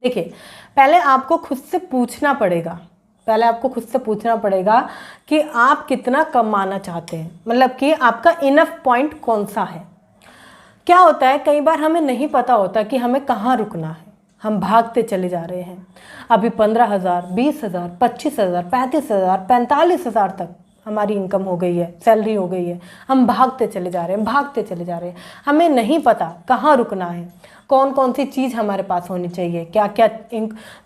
देखिए, पहले आपको खुद से पूछना पड़ेगा, कि आप कितना कमाना चाहते हैं, मतलब कि आपका इनफ पॉइंट कौन सा है। क्या होता है, कई बार हमें नहीं पता होता कि हमें कहाँ रुकना है, हम भागते चले जा रहे हैं। अभी 15,000, 20,000, 25,000, 35,000, 45,000 तक हमारी इनकम हो गई है, सैलरी हो गई है, हम भागते चले जा रहे हैं, हमें नहीं पता कहाँ रुकना है, कौन कौन सी चीज़ हमारे पास होनी चाहिए, क्या क्या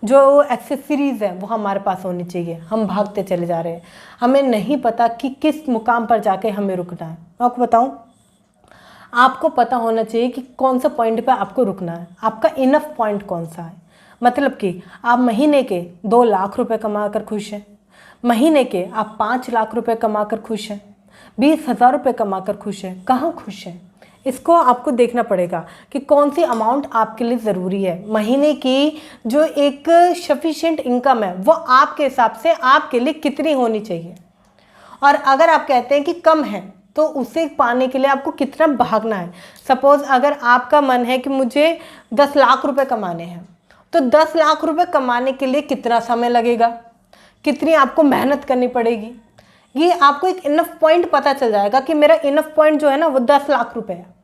जो एक्सेसरीज़ है वो हमारे पास होनी चाहिए। हम भागते चले जा रहे हैं, हमें नहीं पता कि किस मुकाम पर जाके हमें रुकना है। मैं आपको बताऊं, आपको पता होना चाहिए कि कौन सा पॉइंट पे आपको रुकना है, आपका इनफ पॉइंट कौन सा है। मतलब कि आप महीने के 2 लाख रुपए कमा कर खुश हैं, महीने के आप 5 लाख रुपए कमा कर खुश हैं, 20,000 रुपये कमा कर खुश हैं, कहाँ खुश हैं, इसको आपको देखना पड़ेगा कि कौन सी अमाउंट आपके लिए ज़रूरी है। महीने की जो एक सफिशिएंट इनकम है वो आपके हिसाब से आपके लिए कितनी होनी चाहिए, और अगर आप कहते हैं कि कम है तो उसे पाने के लिए आपको कितना भागना है। सपोज़ अगर आपका मन है कि मुझे 10 लाख रुपए कमाने हैं, तो 10 लाख रुपए कमाने के लिए कितना समय लगेगा, कितनी आपको मेहनत करनी पड़ेगी, ये आपको एक इनफ पॉइंट पता चल जाएगा कि मेरा इनफ पॉइंट जो है ना वो 10 लाख रुपए है।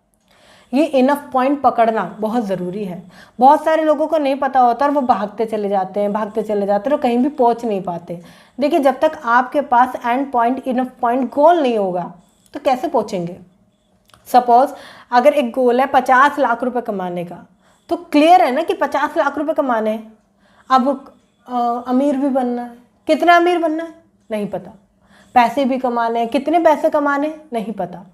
ये इनफ पॉइंट पकड़ना बहुत ज़रूरी है। बहुत सारे लोगों को नहीं पता होता और वो भागते चले जाते हैं और कहीं भी पहुंच नहीं पाते। देखिए, जब तक आपके पास एंड पॉइंट, इनफ पॉइंट, गोल नहीं होगा तो कैसे पहुंचेंगे। सपोज अगर एक गोल है 50 लाख रुपए कमाने का, तो क्लियर है ना कि 50 लाख रुपए कमाने हैं। अब अमीर भी बनना है, कितना अमीर बनना है नहीं पता, पैसे भी कमाने हैं, कितने पैसे कमाने नहीं पता।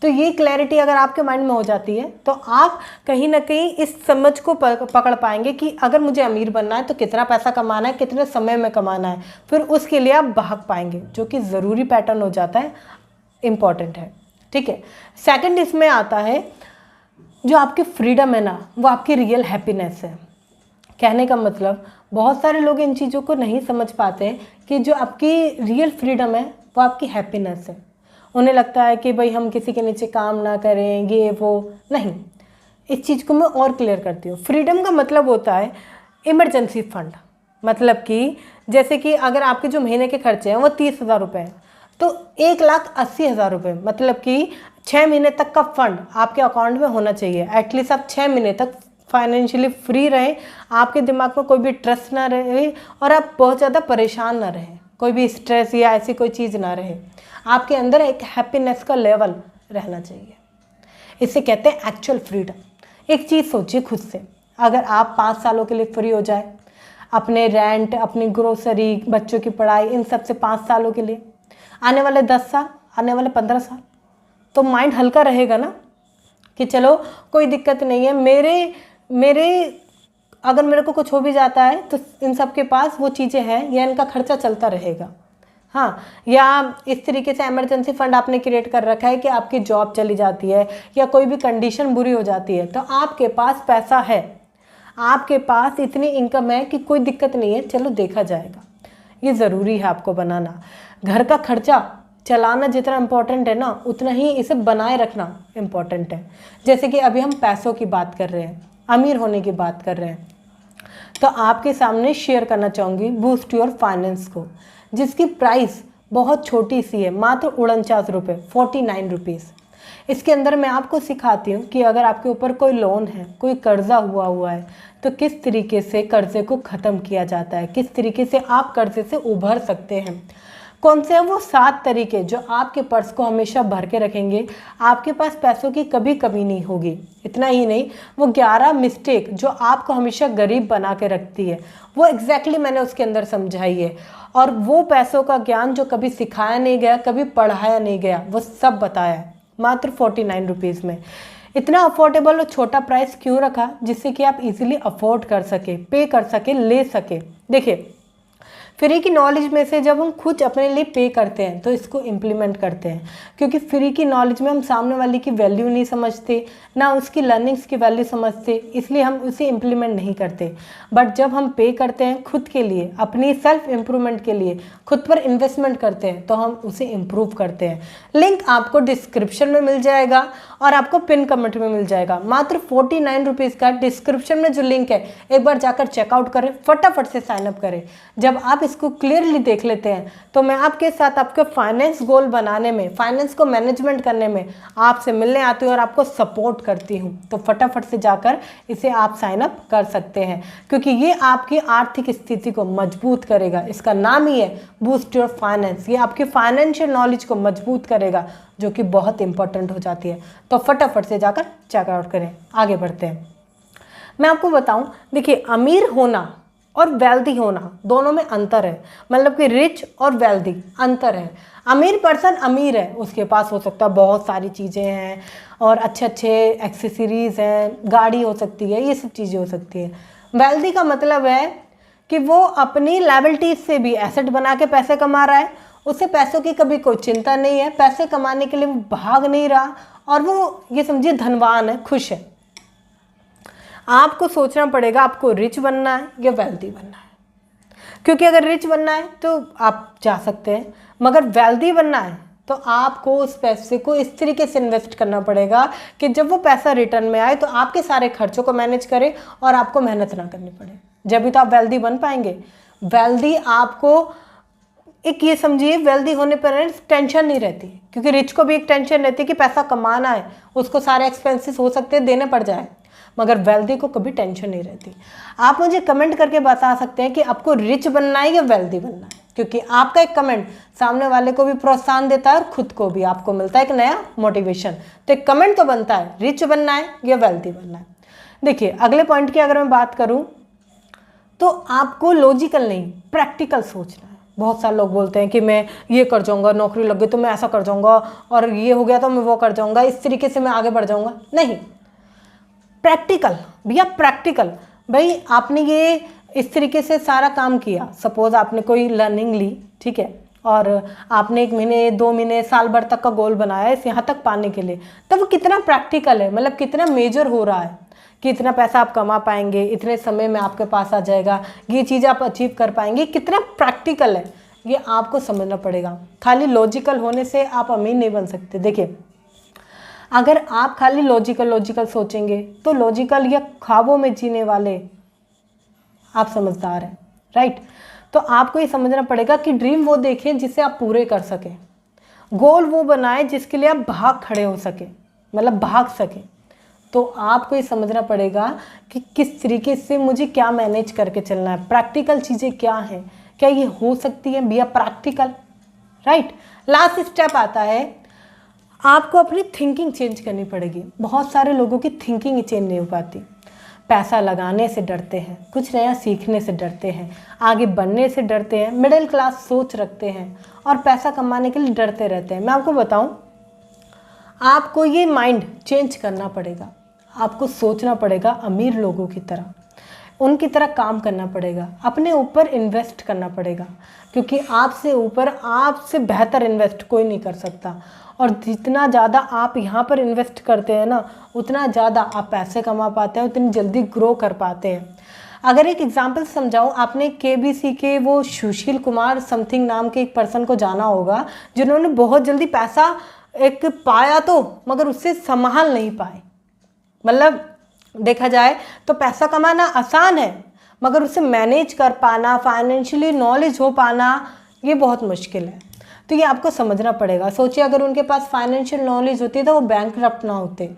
तो ये क्लैरिटी अगर आपके माइंड में हो जाती है तो आप कहीं ना कहीं इस समझ को पकड़ पाएंगे कि अगर मुझे अमीर बनना है तो कितना पैसा कमाना है, कितने समय में कमाना है, फिर उसके लिए आप भाग पाएंगे, जो कि ज़रूरी पैटर्न हो जाता है, इम्पॉर्टेंट है। ठीक है। सेकंड इसमें आता है जो आपकी फ्रीडम है ना, वो आपकी रियल हैप्पीनेस है। कहने का मतलब, बहुत सारे लोग इन चीज़ों को नहीं समझ पाते हैं कि जो आपकी रियल फ्रीडम है वो आपकी हैप्पीनेस है। उन्हें लगता है कि भाई हम किसी के नीचे काम ना करें, ये वो नहीं। इस चीज़ को मैं और क्लियर करती हूँ। फ्रीडम का मतलब होता है इमरजेंसी फंड। मतलब कि जैसे कि अगर आपके जो महीने के खर्चे हैं वो 30,000 रुपये हैं, तो 1,80,000 रुपये, मतलब कि 6 महीने तक का फंड आपके अकाउंट में होना चाहिए। एटलीस्ट आप 6 महीने तक फाइनेंशियली फ्री रहें, आपके दिमाग में कोई भी ट्रस्ट ना रहे और आप बहुत ज़्यादा परेशान ना रहें, कोई भी स्ट्रेस या ऐसी कोई चीज़ ना रहे। आपके अंदर एक हैप्पीनेस का लेवल रहना चाहिए। इसे कहते हैं एक्चुअल फ्रीडम। एक चीज़ सोचिए खुद से, अगर आप 5 सालों के लिए फ्री हो जाए, अपने रेंट, अपनी ग्रोसरी, बच्चों की पढ़ाई, इन सब से 5 सालों के लिए, आने वाले 10 साल, आने वाले 15 साल, तो माइंड हल्का रहेगा ना कि चलो कोई दिक्कत नहीं है, मेरे अगर मेरे को कुछ हो भी जाता है तो इन सब के पास वो चीज़ें हैं या इनका खर्चा चलता रहेगा। हाँ, या इस तरीके से इमरजेंसी फंड आपने क्रिएट कर रखा है कि आपकी जॉब चली जाती है या कोई भी कंडीशन बुरी हो जाती है तो आपके पास पैसा है, आपके पास इतनी इनकम है कि कोई दिक्कत नहीं है, चलो देखा जाएगा। ये ज़रूरी है आपको बनाना। घर का खर्चा चलाना जितना इम्पोर्टेंट है ना, उतना ही इसे बनाए रखना इम्पोर्टेंट है। जैसे कि अभी हम पैसों की बात कर रहे हैं, अमीर होने की बात कर रहे हैं, तो आपके सामने शेयर करना चाहूँगी बूस्ट योर फाइनेंस को, जिसकी प्राइस बहुत छोटी सी है, मात्र 49 रुपये, 49 रुपीज़। इसके अंदर मैं आपको सिखाती हूँ कि अगर आपके ऊपर कोई लोन है, कोई कर्जा हुआ है, तो किस तरीके से कर्जे को ख़त्म किया जाता है, किस तरीके से आप कर्जे से उभर सकते हैं। कौन से हैं वो 7 तरीके जो आपके पर्स को हमेशा भर के रखेंगे, आपके पास पैसों की कभी कमी नहीं होगी। इतना ही नहीं, वो 11 मिस्टेक जो आपको हमेशा गरीब बना के रखती है, वो एग्जैक्टली मैंने उसके अंदर समझाई है। और वो पैसों का ज्ञान जो कभी सिखाया नहीं गया, कभी पढ़ाया नहीं गया, वो सब बताया है मात्र 49 रुपीज़ में। इतना अफोर्डेबल और छोटा प्राइस क्यों रखा, जिससे कि आप इजीली अफोर्ड कर सके, पे कर सके, ले सके। देखिए, फ्री की नॉलेज में से जब हम खुद अपने लिए पे करते हैं तो इसको इम्प्लीमेंट करते हैं, क्योंकि फ्री की नॉलेज में हम सामने वाले की वैल्यू नहीं समझते, ना उसकी लर्निंग्स की वैल्यू समझते, इसलिए हम उसे इम्प्लीमेंट नहीं करते। बट जब हम पे करते हैं खुद के लिए, अपनी सेल्फ इम्प्रूवमेंट के लिए, खुद पर इन्वेस्टमेंट करते हैं, तो हम उसे इम्प्रूव करते हैं। लिंक आपको डिस्क्रिप्शन में मिल जाएगा और आपको पिन कमेंट में मिल जाएगा। मात्र 49 रुपीज़ का डिस्क्रिप्शन में जो लिंक है एक बार जाकर चेकआउट करें, फटाफट से साइन अप करें। जब आप इसको क्लियरली देख लेते हैं तो मैं आपके साथ आपके फाइनेंस गोल बनाने में, फाइनेंस को मैनेजमेंट करने में आपसे मिलने आती हूँ और आपको सपोर्ट करती हूँ। तो फटाफट से जाकर इसे आप साइन अप कर सकते हैं, क्योंकि ये आपकी आर्थिक स्थिति को मजबूत करेगा। इसका नाम ही है बूस्ट योर फाइनेंस। ये आपकी फाइनेंशियल नॉलेज को मजबूत करेगा, जो कि बहुत इंपॉर्टेंट हो जाती है। तो फटाफट से जाकर चेकआउट करें। आगे बढ़ते हैं। मैं आपको बताऊं, देखिए, अमीर होना और वेल्दी होना दोनों में अंतर है। मतलब कि रिच और वेल्दी अंतर है। अमीर पर्सन अमीर है, उसके पास हो सकता है बहुत सारी चीज़ें हैं और अच्छे अच्छे एक्सेसरीज़ हैं, गाड़ी हो सकती है, ये सब चीज़ें हो सकती है। वेल्दी का मतलब है कि वो अपनी लायबिलिटीज से भी एसेट बना के पैसे कमा रहा है, उसे पैसों की कभी कोई चिंता नहीं है, पैसे कमाने के लिए वो भाग नहीं रहा और वो ये समझिए धनवान है, खुश है। आपको सोचना पड़ेगा आपको रिच बनना है या वेल्दी बनना है, क्योंकि अगर रिच बनना है तो आप जा सकते हैं, मगर वेल्दी बनना है तो आपको उस पैसे को इस तरीके से इन्वेस्ट करना पड़ेगा कि जब वो पैसा रिटर्न में आए तो आपके सारे खर्चों को मैनेज करे और आपको मेहनत ना करनी पड़े। जब भी तो आप वेल्दी बन पाएंगे। वेल्दी आपको एक ये समझिए, वेल्दी होने पर टेंशन नहीं रहती, क्योंकि रिच को भी एक टेंशन रहती है कि पैसा कमाना है, उसको सारे एक्सपेंसेस हो सकते हैं देने पड़ जाए, मगर वेल्दी को कभी टेंशन नहीं रहती। आप मुझे कमेंट करके बता सकते हैं कि आपको रिच बनना है या वेल्दी बनना है, क्योंकि आपका एक कमेंट सामने वाले को भी प्रोत्साहन देता है और खुद को भी आपको मिलता है एक नया मोटिवेशन। तो एक कमेंट तो बनता है, रिच बनना है या वेल्दी बनना है। देखिए, अगले पॉइंट की अगर मैं बात करूँ तो आपको लॉजिकल नहीं, प्रैक्टिकल सोचना है। बहुत सारे लोग बोलते हैं कि मैं ये कर जाऊंगा, नौकरी लग गई तो मैं ऐसा कर जाऊंगा, और ये हो गया तो मैं वो कर जाऊंगा, इस तरीके से मैं आगे बढ़ जाऊंगा। नहीं, प्रैक्टिकल भैया, प्रैक्टिकल। भाई आपने ये इस तरीके से सारा काम किया, सपोज आपने कोई लर्निंग ली, ठीक है, और आपने 1 महीने 2 महीने साल भर तक का गोल बनाया इस यहाँ तक पाने के लिए, तो वो कितना प्रैक्टिकल है, मतलब कितना मेजर हो रहा है कि इतना पैसा आप कमा पाएंगे, इतने समय में आपके पास आ जाएगा, ये चीज़ आप अचीव कर पाएंगे, कितना प्रैक्टिकल है ये आपको समझना पड़ेगा। खाली लॉजिकल होने से आप अमीर नहीं बन सकते। देखिए, अगर आप खाली लॉजिकल सोचेंगे तो लॉजिकल या ख्वाबों में जीने वाले आप समझदार हैं, राइट। तो आपको ये समझना पड़ेगा कि ड्रीम वो देखें जिसे आप पूरे कर सकें, गोल वो बनाएं जिसके लिए आप भाग खड़े हो सकें, मतलब भाग सकें। तो आपको ये समझना पड़ेगा कि किस तरीके से मुझे क्या मैनेज करके चलना है, प्रैक्टिकल चीज़ें क्या हैं, क्या ये हो सकती है भैया प्रैक्टिकल, राइट। लास्ट स्टेप आता है, आपको अपनी थिंकिंग चेंज करनी पड़ेगी। बहुत सारे लोगों की थिंकिंग चेंज नहीं हो पाती। पैसा लगाने से डरते हैं, कुछ नया सीखने से डरते हैं, आगे बढ़ने से डरते हैं, मिडिल क्लास सोच रखते हैं और पैसा कमाने के लिए डरते रहते हैं। मैं आपको बताऊं, आपको ये माइंड चेंज करना पड़ेगा। आपको सोचना पड़ेगा अमीर लोगों की तरह, उनकी तरह काम करना पड़ेगा, अपने ऊपर इन्वेस्ट करना पड़ेगा, क्योंकि आपसे ऊपर, आपसे बेहतर इन्वेस्ट कोई नहीं कर सकता। और जितना ज़्यादा आप यहाँ पर इन्वेस्ट करते हैं ना, उतना ज़्यादा आप पैसे कमा पाते हैं, उतनी जल्दी ग्रो कर पाते हैं। अगर एक एग्जांपल समझाऊँ, आपने KBC के वो सुशील कुमार समथिंग नाम के एक पर्सन को जाना होगा, जिन्होंने बहुत जल्दी पैसा एक पाया तो, मगर उससे संभाल नहीं पाए। मतलब देखा जाए तो पैसा कमाना आसान है, मगर उसे मैनेज कर पाना, फाइनेंशियली नॉलेज हो पाना, ये बहुत मुश्किल है। तो ये आपको समझना पड़ेगा। सोचिए, अगर उनके पास फाइनेंशियल नॉलेज होती तो वो बैंकरप्ट ना होते।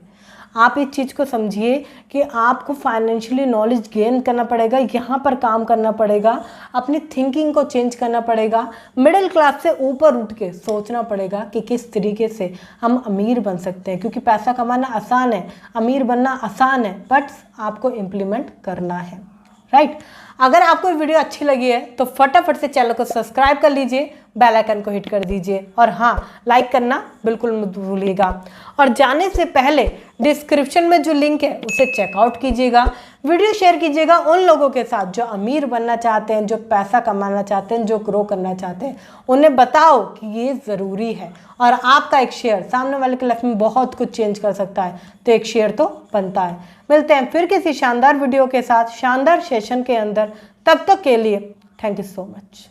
आप इस चीज़ को समझिए कि आपको फाइनेंशियली नॉलेज गेन करना पड़ेगा, यहाँ पर काम करना पड़ेगा, अपनी थिंकिंग को चेंज करना पड़ेगा, मिडिल क्लास से ऊपर उठ के सोचना पड़ेगा कि किस तरीके से हम अमीर बन सकते हैं। क्योंकि पैसा कमाना आसान है, अमीर बनना आसान है, बट आपको इम्प्लीमेंट करना है, राइट। अगर आपको वीडियो अच्छी लगी है तो फटाफट से चैनल को सब्सक्राइब कर लीजिए, बेल आइकन को हिट कर दीजिए और हाँ, लाइक करना बिल्कुल मत भूलिएगा। और जाने से पहले डिस्क्रिप्शन में जो लिंक है उसे चेकआउट कीजिएगा। वीडियो शेयर कीजिएगा उन लोगों के साथ जो अमीर बनना चाहते हैं, जो पैसा कमाना चाहते हैं, जो ग्रो करना चाहते हैं। उन्हें बताओ कि ये ज़रूरी है और आपका एक शेयर सामने वाले की लाइफ में बहुत कुछ चेंज कर सकता है, तो एक शेयर तो बनता है। मिलते हैं फिर किसी शानदार वीडियो के साथ, शानदार सेशन के अंदर। तब तक के लिए थैंक यू सो मच।